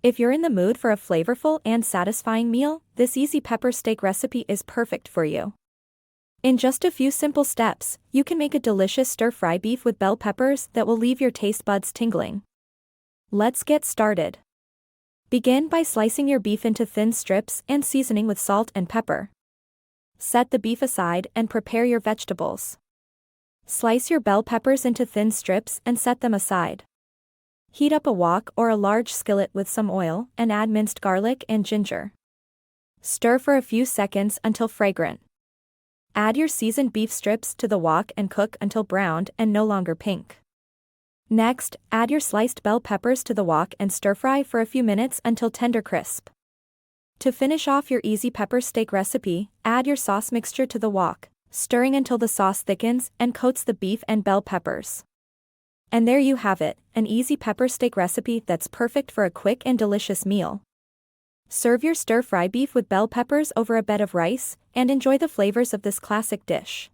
If you're in the mood for a flavorful and satisfying meal, this easy pepper steak recipe is perfect for you. In just a few simple steps, you can make a delicious stir-fry beef with bell peppers that will leave your taste buds tingling. Let's get started. Begin by slicing your beef into thin strips and seasoning with salt and pepper. Set the beef aside and prepare your vegetables. Slice your bell peppers into thin strips and set them aside. Heat up a wok or a large skillet with some oil and add minced garlic and ginger. Stir for a few seconds until fragrant. Add your seasoned beef strips to the wok and cook until browned and no longer pink. Next, add your sliced bell peppers to the wok and stir-fry for a few minutes until tender crisp. To finish off your easy pepper steak recipe, add your sauce mixture to the wok, stirring until the sauce thickens and coats the beef and bell peppers. And there you have it, an easy pepper steak recipe that's perfect for a quick and delicious meal. Serve your stir-fry beef with bell peppers over a bed of rice, and enjoy the flavors of this classic dish.